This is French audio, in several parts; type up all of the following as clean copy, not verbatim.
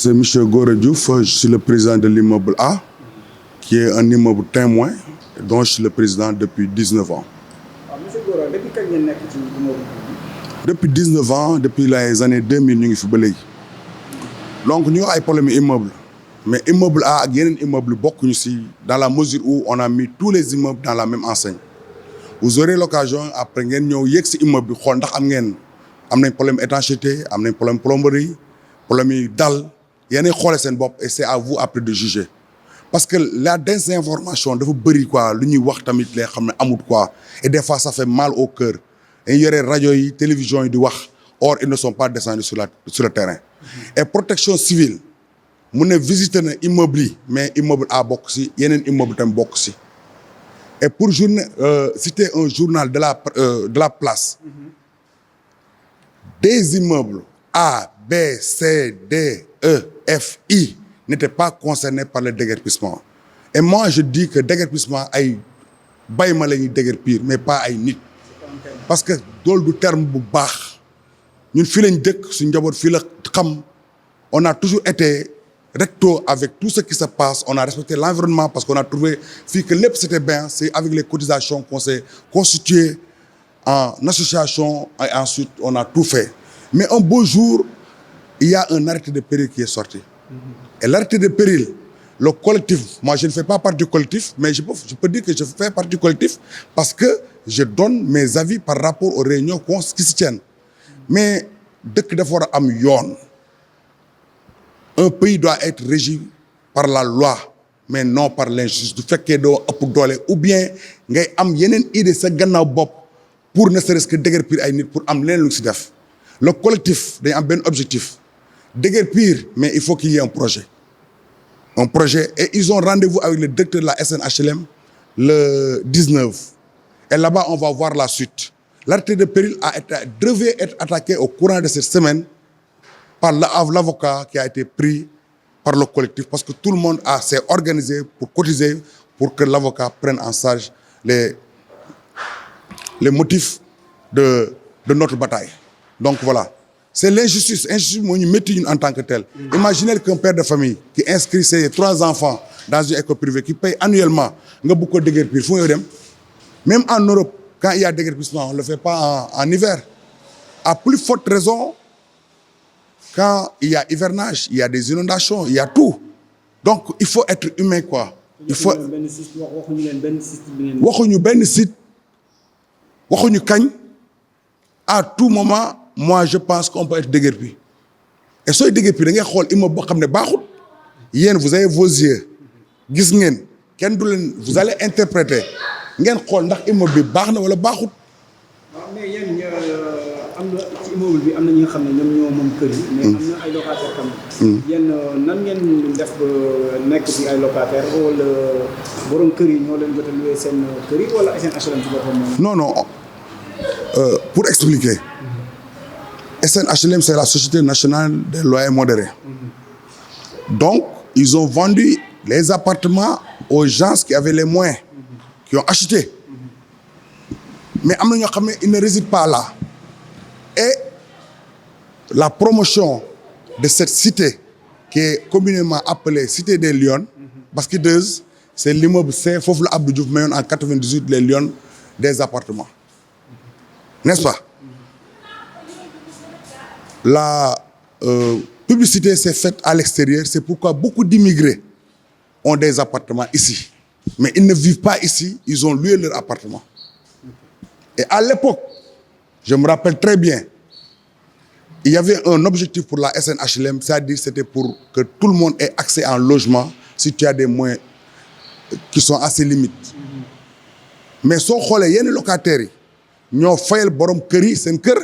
c'est M. Gora Diouf, je suis le président de l'immeuble A, qui est un immeuble témoin, dont je suis le président depuis 19 ans. Monsieur Gora, depuis quand vous êtes dans l'immeuble? Depuis 19 ans, depuis les années 2000, nous sommes ici. Donc, nous avons un problème immeuble. Mais l'immeuble A et un immeuble beaucoup ici, dans la mesure où on a mis tous les immeubles dans la même enseigne. Vous aurez l'occasion, après, de venir ici immeuble, vous avez un problème d'étanchéité, un problème de plomberie, un problème d'al. Il y a un problème et c'est à vous après de juger. Parce que la désinformation de vous briller quoi, l'union wax tamit les xamné amut quoi, et des fois ça fait mal au cœur. Et il y aurait radio yi, télévision yi di wax, or ils ne sont pas descendus sur le terrain. Et protection civile, mu ne visiter un immeuble, mais immeuble A bokk ci, yenen immeuble tam bokk ci. Et pour citer un journal de la place, des immeubles A, B, C, D, E, F, I n'étaient pas concernés par le déguerpissement. Et moi, je dis que le déguerpissement est déguerpir, mais pas ay nit. Parce que dans le terme bu baax, ñun fi lañ dëkk suñu njaboot fi la xam, on a toujours été recto avec tout ce qui se passe, on a respecté l'environnement parce qu'on a trouvé que lépp c'était bien, c'est avec les cotisations qu'on s'est constitué en association et ensuite on a tout fait. Mais un beau jour, il y a un arrêté de péril qui est sorti. Et l'arrêté de péril, le collectif, moi je ne fais pas partie du collectif, mais je peux dire que je fais partie du collectif parce que je donne mes avis par rapport aux réunions qui se tiennent. Mais dès que un pays doit être régi par la loi, mais non par l'injustice. Du fait qu'il doit ou bien il y a une idée pour ne serait-ce que déguerpir ay nit pour am len lu ci def. Le collectif day am ben objectif. Déguerpir, mais il faut qu'il y ait un projet. Un projet. Et ils ont rendez-vous avec le directeur de la SNHLM le 19. Et là-bas, on va voir la suite. L'arrêté de péril devait être attaqué au courant de cette semaine par l'avocat qui a été pris par le collectif parce que tout le monde s'est organisé pour cotiser pour que l'avocat prenne en charge les motifs de notre bataille. Donc voilà. C'est l'injustice. L'injustice, nous mettons en tant que tel. Imaginez qu'un père de famille qui inscrit ses 3 enfants dans une école privée, qui paye annuellement, beaucoup de déguerpir. Même en Europe, quand il y a déguerpissement, on ne le fait pas en hiver. À plus forte raison, quand il y a hivernage, il y a des inondations, il y a tout. Donc il faut être humain, quoi. Il faut... À tout moment, moi je pense qu'on peut être déguerpi. Et si déguerpi, vous avez vos yeux, vous allez interpréter. Mais immeuble bi amna ñi nga xamné ñom ñoo mom kër yi mais amna ay locataire tam yeen nan ngeen def ba nek ci ay locataire wala borom kër yi ñoo leen jotté loué sen kër yi wala SNHLM ci bopam non pour expliquer SNHLM c'est la Société nationale des loyers modérés. Donc ils ont vendu les appartements aux gens qui avaient les moyens qui ont acheté. Mais amna ñoo xamné ils ne résident pas là. Et la promotion de cette cité, qui est communément appelée Cité des Lions, parce que c'est l'immeuble C, Fofle Abdou Diouf Mayon en 98, les Lions des appartements. N'est-ce pas? La publicité s'est faite à l'extérieur, c'est pourquoi beaucoup d'immigrés ont des appartements ici. Mais ils ne vivent pas ici, ils ont loué leur appartement. Et à l'époque, je me rappelle très bien, il y avait un objectif pour la SNHLM, c'est-à-dire c'était pour que tout le monde ait accès à un logement si tu as des moyens qui sont assez limites. Mais si on a des locataires, ils ont fait le borom keri, c'est un cœur.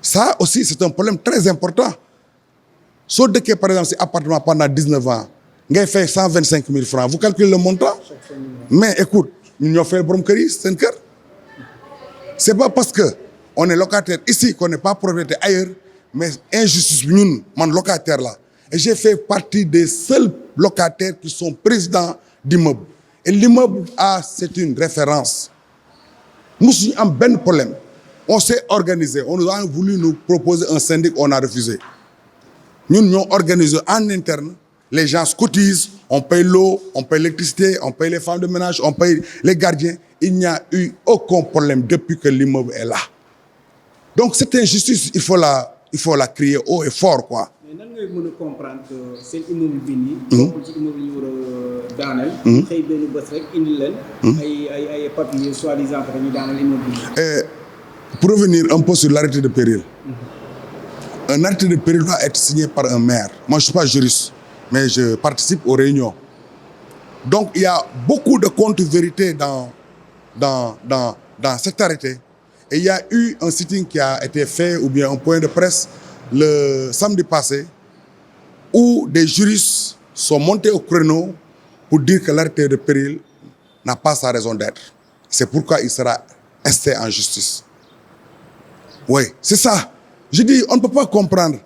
Ça aussi, c'est un problème très important. Si vous par exemple, cet appartement pendant 19 ans, vous avez fait 125 000 francs, vous calculez le montant. Mais écoute, ils ont fait le borom keri, c'est un cœur. C'est pas parce qu'on est locataire ici, qu'on n'est pas propriétaire ailleurs, mais injustice, nous, mon locataire là. Et j'ai fait partie des seuls locataires qui sont présidents d'immeubles. Et l'immeuble c'est une référence. Nous avons un problème. On s'est organisé, on a voulu nous proposer un syndic, on a refusé. ñun ñoo organiser en interne les gens cotisent on paye l'eau on paye l'électricité on paye les femmes de ménage on paye les gardiens il n'y a eu aucun problème depuis que l'immeuble est là donc cette injustice il faut la crier haut et fort quoi. mais nan ngay mën a comprendre que seen immeuble bi nii. bokkul ci immeuble yi ñu war a daaneel. xëy benn bés rek indi leen. ay papiers soi-disant que dañuy daaneel immeuble bi. Pour revenir un peu sur l'arrêté de péril. Un arrêté de péril doit être signé par un maire. Moi, je ne suis pas juriste, mais je participe aux réunions. Donc, il y a beaucoup de contre-vérités dans cet arrêté. Et il y a eu un sitting qui a été fait, ou bien un point de presse, le samedi passé, où des juristes sont montés au créneau pour dire que l'arrêté de péril n'a pas sa raison d'être. C'est pourquoi il sera resté en justice. Oui, c'est ça. Je dis, on ne peut pas comprendre.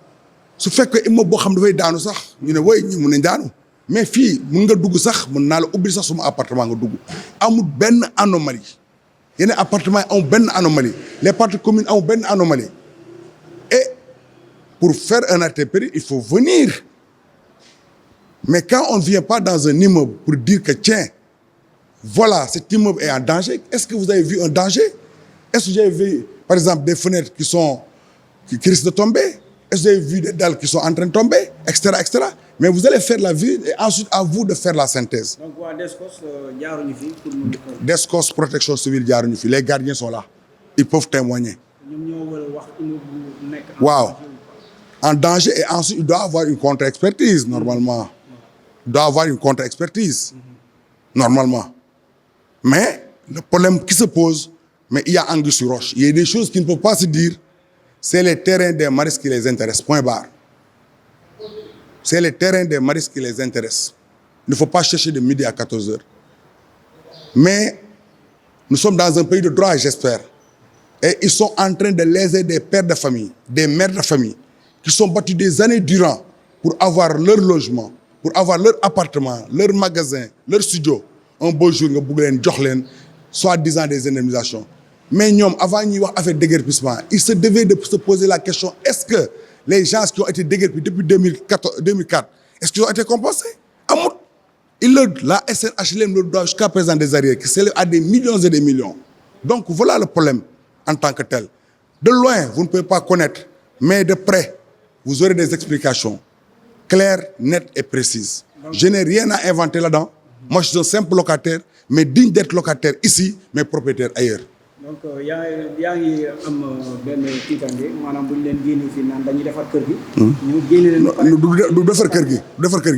Ce fait que immeuble boo xam dafay daanu sax ñu ne woy ñi mun nañ daanu mais fii mun nga dugg sax mun naa la ubbil sax suma appartement nga dugg amul benn anomalie yeneen appartement yi amul benn anomalie les parties communes amul benn anomalie et pour faire un arrêté de péril il faut venir mais quand on ne vient pas dans un immeuble pour dire que tiens voilà cet immeuble est en danger est-ce que vous avez vu un danger est-ce que vous avez vu par exemple des fenêtres qui risquent de tomber est-ce que vous avez vu des dalles qui sont en train de tomber etc etc mais vous allez faire la visite et ensuite à vous de faire la synthèse. donc waa Descos jaaruñu fi pour mu. Descos protection civile jaaruñu fi les gardiens sont là ils peuvent témoigner. ñoom ñoo war a wax immeuble bu nekk. waaw en danger et ensuite il doit avoir une contre-expertise normalement il doit avoir une contre-expertise normalement mais le problème qui se pose mais il y a anguille sur roche il y a des choses qui ne peuvent pas se dire. C'est les terrains des maristes qui les intéressent, point barre. C'est les terrains des maristes qui les intéressent. Il ne faut pas chercher de midi à 14 heures. Mais nous sommes dans un pays de droit, j'espère. Et ils sont en train de léser des pères de famille, des mères de famille, qui sont battus des années durant pour avoir leur logement, pour avoir leur appartement, leur magasin, leur studio. Un beau jour, soi-disant des indemnisations. Mais ñoom avant ñuy wax affaire déguerpissement il se devait de se poser la question est-ce que les gens qui ont été déguerpis depuis 2004 est-ce qu'ils ont été compensés amut la SNHLM le doit jusqu'à présent des arriérés qui s'élèvent à des millions et des millions donc voilà le problème en tant que tel de loin vous ne pouvez pas connaître mais de près vous aurez des explications claires nettes et précises je n'ai rien à inventer là-dedans moi je suis un simple locataire mais digne d'être locataire ici mais propriétaire ailleurs. donc yaa ngi am benn tiitange maanaam bu ñu leen génne fii naan dañuy defar kër gi. ñu génne leen. du defar kër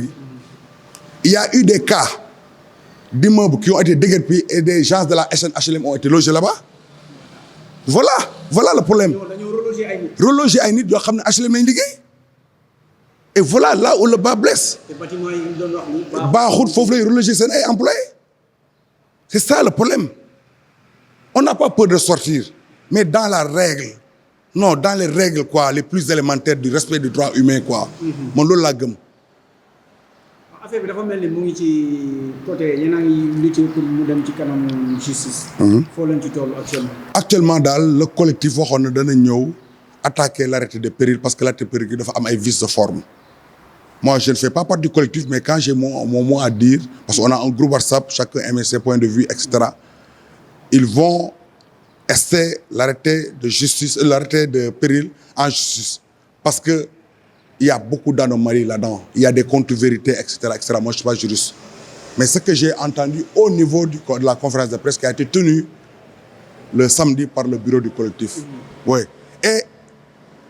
gi il y a eu des cas d'immeubles qui ont été déguerpis et des gens de la SNHLM ont été logés là-bas voilà le problème. dañoo reloger ay nit. reloger ay nit yoo xam ne HLM lañ liggéey et voilà là où le bas blesse. te bâtiment yi ñu doon wax ni. baaxut foofu lay reloger seen ay employés c'est ça le problème. On n'a pas peur de sortir, mais dans la règle, non, dans les règles quoi, les plus élémentaires du respect du droit humain quoi. man loolu laa gëm. affaire bi dafa mel ni mu ngi ci côté yéen a ngi lutter pour mu dem ci kanam justice. foo leen ci toll actuellement. actuellement daal le collectif waxoon na dana ñëw attaquer l'arrêté de péril parce que l'arrêté de péril dafa am ay vices de forme. Moi je ne fais pas partie du collectif mais quand j'ai mon mot à dire parce qu'on a un groupe WhatsApp chacun émet ses points de vue etc. Ils vont ester l'arrêté de justice, l'arrêté de péril en justice. Parce que il y a beaucoup d'anomalies là-dedans. Il y a des contre-vérités, etc., etc. Moi, je ne suis pas juriste. Mais ce que j'ai entendu au niveau de la conférence de presse qui a été tenue le samedi par le bureau du collectif. Oui. Et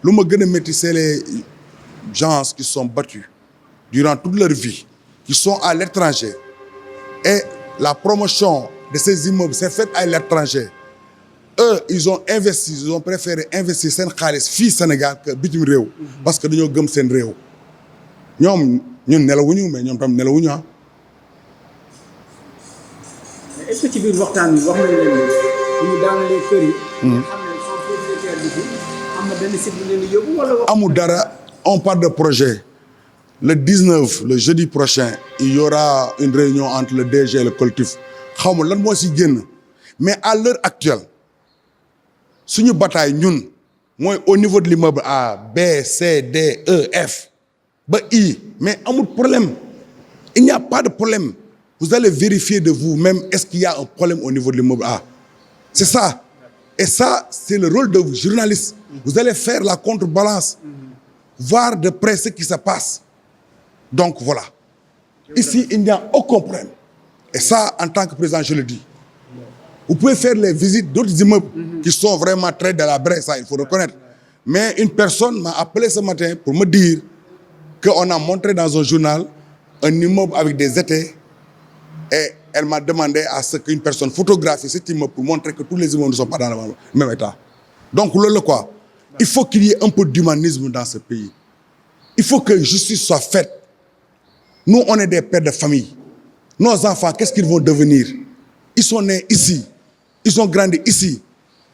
le mot métier, c'est les gens qui sont battus durant toute leur vie, qui sont à l'étranger. Et la promotion de ces immeubles, c'est fait à l'étranger. Eux, ils ont investi, ils ont préféré investir seen xaalis fii Sénégal que bitim réew. Parce que dañoo gëm seen réew. ñoom ñun nelawuñu mais ñoom tam nelawuñu ah. mais est-ce que ci biir waxtaan bi wax nañ leen ne ñu daanalee kër yi. xam ne sans propriétaire bi am na benn site bu leen di yóbbu wala. amul dara on parle de projet. Le 19, le jeudi prochain, il y aura une réunion entre le DG et le collectif. xaw ma lan moo si génn mais à l'heure actuelle suñu bataille ñun mooy au niveau de l'immeuble A B C D E F Mais amul problème. Il n'y a pas de problème. Vous allez vérifier de vous-même est-ce qu'il y a un problème au niveau de l'immeuble A. C'est ça. Et ça, c'est le rôle de vous, journalistes. Vous allez faire la contrebalance, voir de près ce qui se passe. Donc voilà. Ici, il n'y a aucun problème. Et ça, en tant que président, je le dis. Vous pouvez faire les visites d'autres immeubles qui sont vraiment très délabrés, ça, il faut reconnaître. Mais une personne m'a appelé ce matin pour me dire qu'on a montré dans un journal un immeuble avec des étais et elle m'a demandé à ce qu'une personne photographie cet immeuble pour montrer que tous les immeubles ne sont pas dans le même état. Donc, quoi, il faut qu'il y ait un peu d'humanisme dans ce pays. Il faut que justice soit faite. Nous, on est des pères de famille. Nos enfants, qu'est-ce qu'ils vont devenir? Ils sont nés ici. Ils ont grandi ici.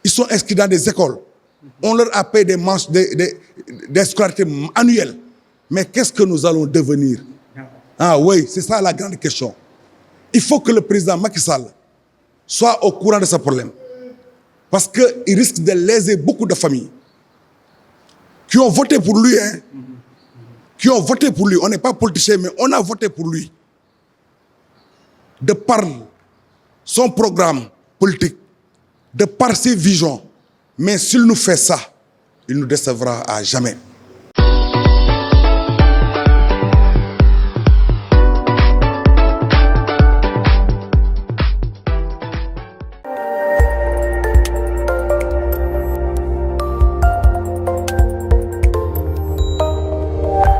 Ils sont inscrits dans des écoles. On leur a payé des scolarités annuelles. Mais qu'est-ce que nous allons devenir? Ah oui, c'est ça la grande question. Il faut que le président Macky Sall soit au courant de ce problème. Parce qu'il risque de léser beaucoup de familles qui ont voté pour lui. Qui ont voté pour lui. On n'est pas politicien, mais on a voté pour lui. De par son programme politique, de par ses visions. Mais s'il nous fait ça, il nous décevra à jamais.